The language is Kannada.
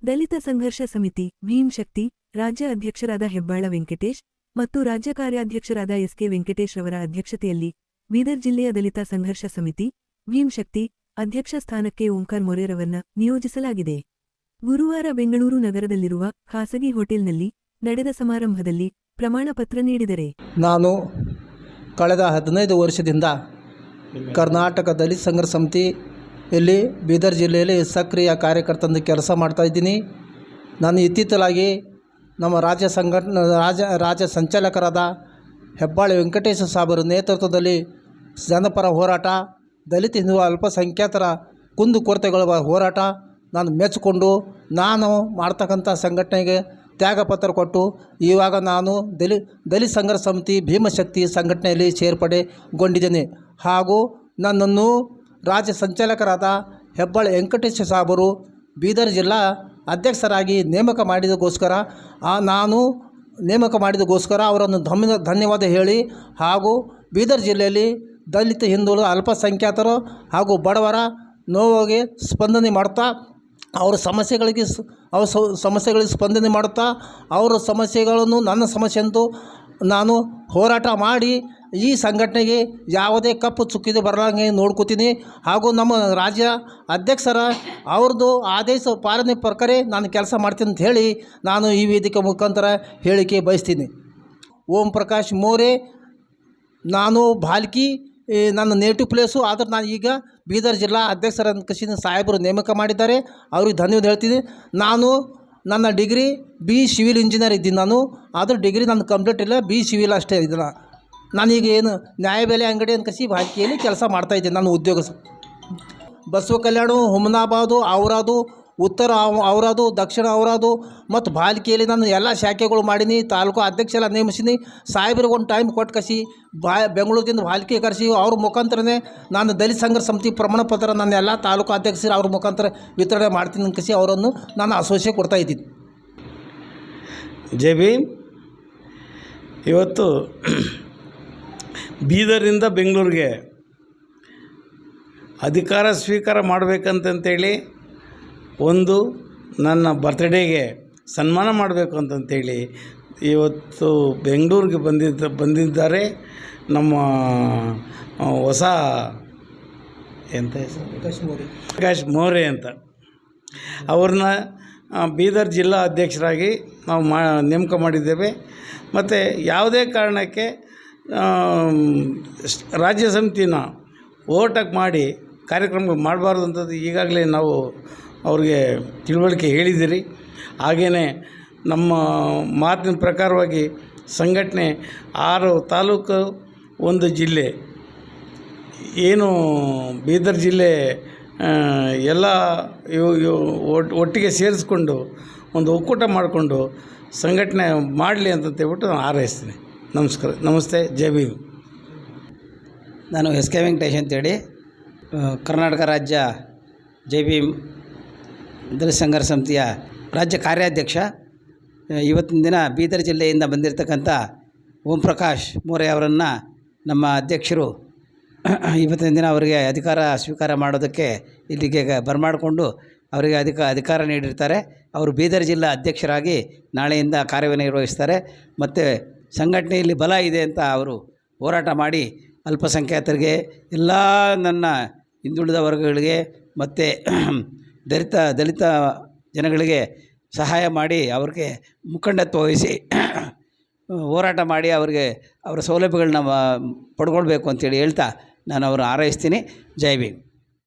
ದಲಿತ ಸಂಘರ್ಷ ಸಮಿತಿ ಭೀಮ್ ಶಕ್ತಿ ರಾಜ್ಯ ಅಧ್ಯಕ್ಷರಾದ ಹೆಬ್ಬಾಳ ವೆಂಕಟೇಶ್ ಮತ್ತು ರಾಜ್ಯ ಕಾರ್ಯಾಧ್ಯಕ್ಷರಾದ ಎಸ್ಕೆ ವೆಂಕಟೇಶ್ ರವರ ಅಧ್ಯಕ್ಷತೆಯಲ್ಲಿ ಬೀದರ್ ಜಿಲ್ಲೆಯ ದಲಿತ ಸಂಘರ್ಷ ಸಮಿತಿ ಭೀಮ್ ಶಕ್ತಿ ಅಧ್ಯಕ್ಷ ಸ್ಥಾನಕ್ಕೆ ಓಂಕಾರ್ ಮೊರೆರವರನ್ನ ನಿಯೋಜಿಸಲಾಗಿದೆ. ಗುರುವಾರ ಬೆಂಗಳೂರು ನಗರದಲ್ಲಿರುವ ಖಾಸಗಿ ಹೋಟೆಲ್ನಲ್ಲಿ ನಡೆದ ಸಮಾರಂಭದಲ್ಲಿ ಪ್ರಮಾಣ ಪತ್ರ ನೀಡಿದರೆ ನಾನು ಕಳೆದ 15 ವರ್ಷದಿಂದ ಕರ್ನಾಟಕ ದಲಿತ ಸಂಘರ್ಷ ಸಮಿತಿಯಲ್ಲಿ ಬೀದರ್ ಜಿಲ್ಲೆಯಲ್ಲಿ ಸಕ್ರಿಯ ಕಾರ್ಯಕರ್ತಂದು ಕೆಲಸ ಮಾಡ್ತಾಯಿದ್ದೀನಿ. ನಾನು ಇತ್ತೀಚಲಾಗಿ ನಮ್ಮ ರಾಜ್ಯ ಸಂಚಾಲಕರಾದ ಹೆಬ್ಬಾಳ ವೆಂಕಟೇಶ ಸಾಬರ ನೇತೃತ್ವದಲ್ಲಿ ಜನಪರ ಹೋರಾಟ, ದಲಿತ ಹಿಂದೂ ಅಲ್ಪಸಂಖ್ಯಾತರ ಕುಂದುಕೊರತೆಗಳ ಹೋರಾಟ ನಾನು ಮೆಚ್ಚಿಕೊಂಡು ನಾನು ಮಾಡ್ತಕ್ಕಂಥ ಸಂಘಟನೆಗೆ ತ್ಯಾಗಪತ್ರ ಕೊಟ್ಟು ಇವಾಗ ನಾನು ದಲಿತ ಸಂಘರ್ಷ ಸಮಿತಿ ಭೀಮಶಕ್ತಿ ಸಂಘಟನೆಯಲ್ಲಿ ಸೇರ್ಪಡೆಗೊಂಡಿದ್ದೇನೆ. ಹಾಗೂ ನನ್ನನ್ನು ರಾಜ್ಯ ಸಂಚಾಲಕರಾದ ಹೆಬ್ಬಾಳ ವೆಂಕಟೇಶ ಸಾಬರು ಬೀದರ್ ಜಿಲ್ಲಾ ಅಧ್ಯಕ್ಷರಾಗಿ ನೇಮಕ ಮಾಡಿದಗೋಸ್ಕರ ಅವರನ್ನು ಧನ್ಯವಾದ ಹೇಳಿ, ಹಾಗೂ ಬೀದರ್ ಜಿಲ್ಲೆಯಲ್ಲಿ ದಲಿತ ಹಿಂದುಳಿದ ಅಲ್ಪಸಂಖ್ಯಾತರು ಹಾಗೂ ಬಡವರ ನೋವಿಗೆ ಸ್ಪಂದನೆ ಮಾಡ್ತಾ ಅವರ ಸಮಸ್ಯೆಗಳಿಗೆ ಸ್ಪಂದನೆ ಮಾಡುತ್ತಾ ಅವರ ಸಮಸ್ಯೆಗಳನ್ನು ನನ್ನ ಸಮಸ್ಯೆ ಅಂತೂ ನಾನು ಹೋರಾಟ ಮಾಡಿ ಈ ಸಂಘಟನೆಗೆ ಯಾವುದೇ ಕಪ್ಪು ಚುಕ್ಕಿದೆ ಬರಲಾಂಗೆ ನೋಡ್ಕೋತೀನಿ. ಹಾಗೂ ನಮ್ಮ ರಾಜ್ಯ ಅಧ್ಯಕ್ಷರ ಅವ್ರದ್ದು ಆದೇಶ ಪಾಲನೆ ಪ್ರಕಾರ ನಾನು ಕೆಲಸ ಮಾಡ್ತೀನಿ ಅಂತ ಹೇಳಿ ನಾನು ಈ ವೇದಿಕೆ ಮುಖಾಂತರ ಹೇಳಿಕೆ ಬಯಸ್ತೀನಿ. ಓಂ ಪ್ರಕಾಶ್ ಮೋರೆ, ನಾನು ಭಾಲ್ಕಿ ನನ್ನ ನೇಟಿವ್ ಪ್ಲೇಸು, ಆದರೆ ನಾನು ಈಗ ಬೀದರ್ ಜಿಲ್ಲಾ ಅಧ್ಯಕ್ಷರ ಕೃಷಿನ ಸಾಹೇಬರು ನೇಮಕ ಮಾಡಿದ್ದಾರೆ, ಅವ್ರಿಗೆ ಧನ್ಯವಾದ ಹೇಳ್ತೀನಿ. ನನ್ನ ಡಿಗ್ರಿ ಬಿ ಸಿವಿಲ್ ಇಂಜಿನಿಯರ್ ಇದ್ದೀನಿ ಆದರೂ ಡಿಗ್ರಿ ನನ್ನ ಕಂಪ್ಲೀಟ್ ಇಲ್ಲ, ಬಿ ಸಿವಿಲ್ ಅಷ್ಟೇ ಇದ್ದೀನಿ. ನಾನೀಗ ಏನು ನ್ಯಾಯಬೆಲೆ ಅಂಗಡಿ ಅಂತ ಕಸಿ ಭಾಲ್ಕಿಯಲ್ಲಿ ಕೆಲಸ ಮಾಡ್ತಾಯಿದ್ದೀನಿ. ನನ್ನ ಉದ್ಯೋಗ ಬಸವ ಕಲ್ಯಾಣ, ಹುಮನಾಬಾದು, ಔರಾದು, ಉತ್ತರ ಔರಾದು, ದಕ್ಷಿಣ ಔರಾದು ಮತ್ತು ಭಾಲ್ಕಿಯಲ್ಲಿ ನಾನು ಎಲ್ಲ ಶಾಖೆಗಳು ಮಾಡೀನಿ. ತಾಲೂಕು ಅಧ್ಯಕ್ಷ ಎಲ್ಲ ನೇಮಿಸೀನಿ. ಸಾಹೇಬ್ರಿಗೆ ಒಂದು ಟೈಮ್ ಕೊಟ್ಟು ಕಸಿ ಬೆಂಗಳೂರಿಂದ ಭಾಲ್ಕಿ ಕರೆಸಿ ಅವ್ರ ಮುಖಾಂತರನೇ ನಾನು ದಲಿತ ಸಂಘರ್ಷ ಸಮಿತಿ ಪ್ರಮಾಣ ಪತ್ರ ನನ್ನ ಎಲ್ಲ ತಾಲೂಕು ಅಧ್ಯಕ್ಷರು ಅವ್ರ ಮುಖಾಂತರ ವಿತರಣೆ ಮಾಡ್ತೀನಿ ಅಂತ ಕಸಿ ಅವರನ್ನು ನಾನು ಆಶ್ವಾಸನೆ ಕೊಡ್ತಾಯಿದ್ದೀನಿ. ಜೈ ಭೀಮ್. ಇವತ್ತು ಬೀದರಿಂದ ಬೆಂಗಳೂರಿಗೆ ಅಧಿಕಾರ ಸ್ವೀಕಾರ ಮಾಡಬೇಕಂತಂತೇಳಿ, ಒಂದು ನನ್ನ ಬರ್ತ್ಡೇಗೆ ಸನ್ಮಾನ ಮಾಡಬೇಕು ಅಂತಂತೇಳಿ ಇವತ್ತು ಬೆಂಗಳೂರಿಗೆ ಬಂದಿದ್ದಾರೆ ನಮ್ಮ ಹೊಸ ಎಂತ ಹೆಸರು, ಪ್ರಕಾಶ್ ಮೋರೆ ಅಂತ. ಅವ್ರನ್ನ ಬೀದರ್ ಜಿಲ್ಲಾ ಅಧ್ಯಕ್ಷರಾಗಿ ನಾವು ನೇಮಕ ಮಾಡಿದ್ದೇವೆ. ಮತ್ತು ಯಾವುದೇ ಕಾರಣಕ್ಕೆ ರಾಜ್ಯ ಸಮಿತಿನ ಓಟಾಗಿ ಮಾಡಿ ಕಾರ್ಯಕ್ರಮ ಮಾಡಬಾರ್ದು ಅಂತದ್ದು ಈಗಾಗಲೇ ನಾವು ಅವ್ರಿಗೆ ತಿಳುವಳಿಕೆ ಹೇಳಿದ್ದೀರಿ. ಹಾಗೆಯೇ ನಮ್ಮ ಮಾತಿನ ಪ್ರಕಾರವಾಗಿ ಸಂಘಟನೆ 6 ತಾಲೂಕು 1 ಜಿಲ್ಲೆ, ಏನು ಬೀದರ್ ಜಿಲ್ಲೆ ಎಲ್ಲ ಒಟ್ಟಿಗೆ ಸೇರಿಸ್ಕೊಂಡು ಒಂದು ಒಕ್ಕೂಟ ಮಾಡಿಕೊಂಡು ಸಂಘಟನೆ ಮಾಡಲಿ ಅಂತಂತೇಳ್ಬಿಟ್ಟು ನಾನು ಹಾರೈಸ್ತೀನಿ. ನಮಸ್ಕಾರ, ನಮಸ್ತೆ, ಜೈ ಭೀಮ್. ನಾನು ಎಸ್ಕೆ ವೆಂಕಟೇಶ್ ಅಂತೇಳಿ ಕರ್ನಾಟಕ ರಾಜ್ಯ ಜೈ ಭೀಮ್ ದಲಿತ ಸಂಘರ್ಷ ಸಮಿತಿಯ ರಾಜ್ಯ ಕಾರ್ಯಾಧ್ಯಕ್ಷ. ಇವತ್ತಿನ ದಿನ ಬೀದರ್ ಜಿಲ್ಲೆಯಿಂದ ಬಂದಿರತಕ್ಕಂಥ ಓಂ ಪ್ರಕಾಶ್ ಮೋರೆ ಅವರನ್ನು ನಮ್ಮ ಅಧ್ಯಕ್ಷರು ಇವತ್ತಿನ ದಿನ ಅವರಿಗೆ ಅಧಿಕಾರ ಸ್ವೀಕಾರ ಮಾಡೋದಕ್ಕೆ ಇಲ್ಲಿಗೆ ಬರಮಾಡಿಕೊಂಡು ಅವರಿಗೆ ಅಧಿಕಾರ ನೀಡಿರ್ತಾರೆ. ಅವರು ಬೀದರ್ ಜಿಲ್ಲಾ ಅಧ್ಯಕ್ಷರಾಗಿ ನಾಳೆಯಿಂದ ಕಾರ್ಯನಿರ್ವಹಿಸ್ತಾರೆ. ಮತ್ತು ಸಂಘಟನೆಯಲ್ಲಿ ಬಲ ಇದೆ ಅಂತ ಅವರು ಹೋರಾಟ ಮಾಡಿ ಅಲ್ಪಸಂಖ್ಯಾತರಿಗೆ, ಎಲ್ಲ ನನ್ನ ಹಿಂದುಳಿದ ವರ್ಗಗಳಿಗೆ ಮತ್ತು ದಲಿತ ಜನಗಳಿಗೆ ಸಹಾಯ ಮಾಡಿ ಅವ್ರಿಗೆ ಮುಖಂಡತ್ವ ವಹಿಸಿ ಹೋರಾಟ ಮಾಡಿ ಅವರ ಸೌಲಭ್ಯಗಳನ್ನ ಪಡ್ಕೊಳ್ಬೇಕು ಅಂತೇಳಿ ಹೇಳ್ತಾ ನಾನು ಅವ್ರನ್ನ ಹಾರೈಸ್ತೀನಿ. ಜೈ ಭೀಮ್.